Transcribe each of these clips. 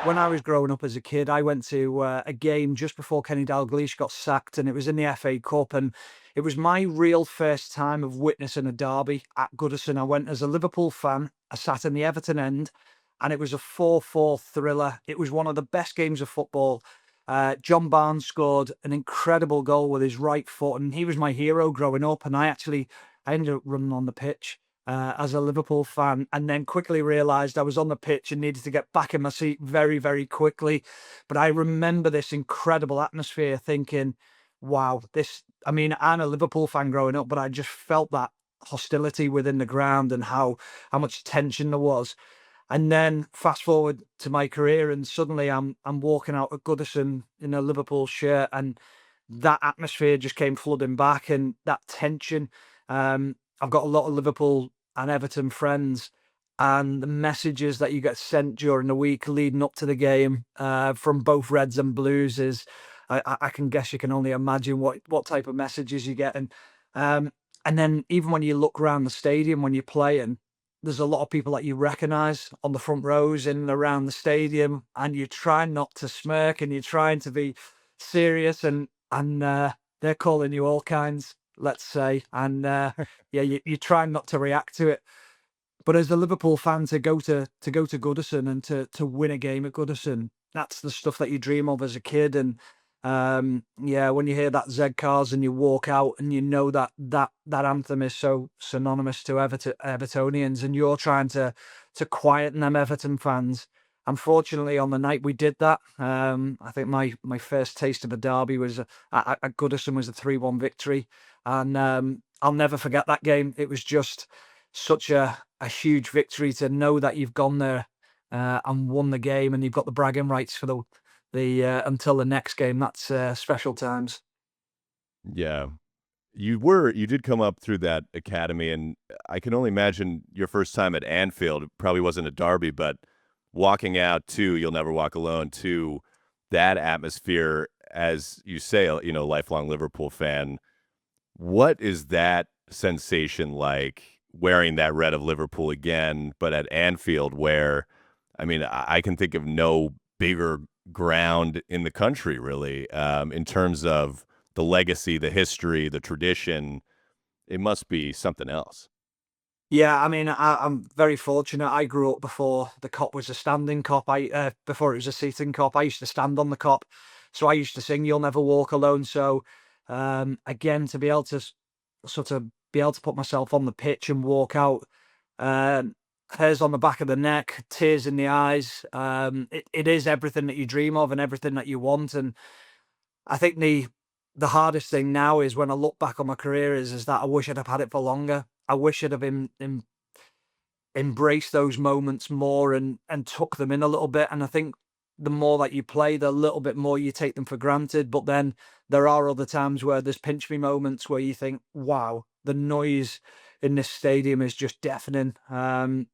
when I was growing up as a kid, I went to a game just before Kenny Dalglish got sacked, and it was in the FA Cup, and it was my real first time of witnessing a derby at Goodison. I went as a Liverpool fan. I sat in the Everton end, and it was a 4-4 thriller. It was one of the best games of football. John Barnes scored an incredible goal with his right foot, and he was my hero growing up. And I ended up running on the pitch as a Liverpool fan, and then quickly realised I was on the pitch and needed to get back in my seat very, very quickly. But I remember this incredible atmosphere, thinking, "Wow, this." I mean, I'm a Liverpool fan growing up, but I just felt that hostility within the ground and how much tension there was. And then fast forward to my career, and suddenly I'm walking out at Goodison in a Liverpool shirt, and that atmosphere just came flooding back, and that tension. I've got a lot of Liverpool and Everton friends, and the messages that you get sent during the week leading up to the game from both Reds and Blues is, I can guess you can only imagine what type of messages you get, um, and then even when you look around the stadium when you're playing, there's a lot of people that you recognise on the front rows in and around the stadium, and you're trying not to smirk and you're trying to be serious, and they're calling you all kinds, let's say, and yeah, you're trying not to react to it. But as a Liverpool fan, to go to Goodison and to win a game at Goodison, that's the stuff that you dream of as a kid. And yeah, when you hear that Z Cars and you walk out and you know that anthem is so synonymous to Evertonians, and you're trying to quieten them Everton fans. Unfortunately, on the night we did that, I think my first taste of a derby was at Goodison was a 3-1 victory, and I'll never forget that game. It was just such a huge victory to know that you've gone there and won the game, and you've got the bragging rights for the until the next game. That's special times. Yeah. You did come up through that academy, and I can only imagine your first time at Anfield. It probably wasn't a derby, but walking out to You'll Never Walk Alone, to that atmosphere, as you say, lifelong Liverpool fan. What is that sensation like wearing that red of Liverpool again, but at Anfield where, I mean, I can think of no bigger ground in the country really, in terms of the legacy, the history, the tradition. It must be something else. Yeah, I mean, I'm very fortunate. I grew up before the cop was a standing cop. Before it was a seating cop. I used to stand on the cop, so I used to sing "You'll Never Walk Alone." So, again, to be able to sort of be able to put myself on the pitch and walk out, um, hairs on the back of the neck, tears in the eyes. It is everything that you dream of and everything that you want. And I think the hardest thing now is when I look back on my career is that I wish I'd have had it for longer. I wish I'd have embraced those moments more and took them in a little bit. And I think the more that you play, the little bit more you take them for granted. But then there are other times where there's pinch me moments where you think, wow, the noise in this stadium is just deafening. And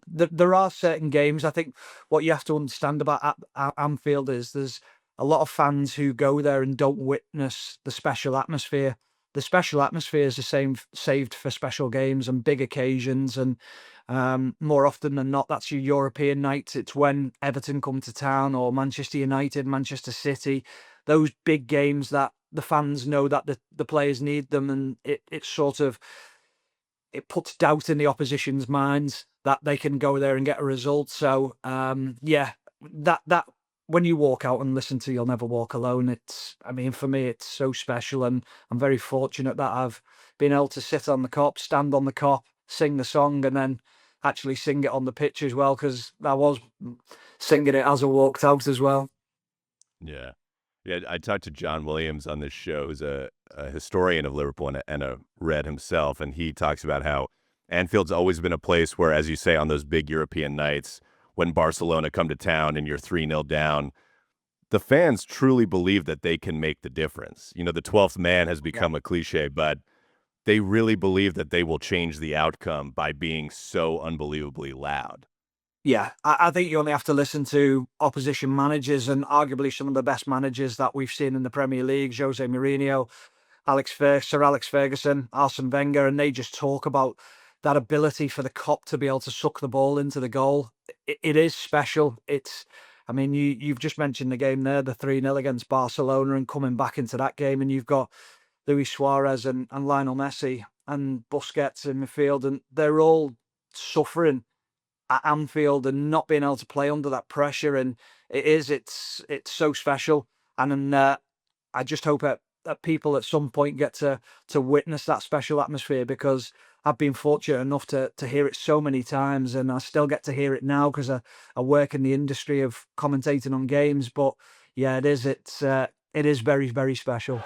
there are certain games. I think what you have to understand about at Anfield is there's a lot of fans who go there and don't witness the special atmosphere. The special atmosphere is the same saved for special games and big occasions, and more often than not, that's your European nights. It's when Everton come to town, or Manchester United, Manchester City, those big games that the fans know that the players need them, and it sort of it puts doubt in the opposition's minds that they can go there and get a result. So yeah, that when you walk out and listen to "You'll Never Walk Alone," I mean, for me, it's so special, and I'm very fortunate that I've been able to sit on the cop, stand on the cop, sing the song, and then actually sing it on the pitch as well, because I was singing it as I walked out as well. Yeah. Yeah, I talked to John Williams on this show, who's a historian of Liverpool and a Red himself, and he talks about how Anfield's always been a place where, as you say, on those big European nights, when Barcelona come to town and you're 3-0 down, the fans truly believe that they can make the difference. The 12th man has Yeah. become a cliche, but they really believe that they will change the outcome by being so unbelievably loud. Yeah, I think you only have to listen to opposition managers, and arguably some of the best managers that we've seen in the Premier League: Jose Mourinho, Sir Alex Ferguson, Arsene Wenger, and they just talk about that ability for the cop to be able to suck the ball into the goal. It is special. I mean, you've just mentioned the game there, the 3-0 against Barcelona, and coming back into that game, and you've got Luis Suarez and Lionel Messi and Busquets in midfield, and they're all suffering at Anfield and not being able to play under that pressure. And it's so special. And I just hope that people at some point get to witness that special atmosphere, because I've been fortunate enough to hear it so many times, and I still get to hear it now because I work in the industry of commentating on games. But yeah, it is very, very special.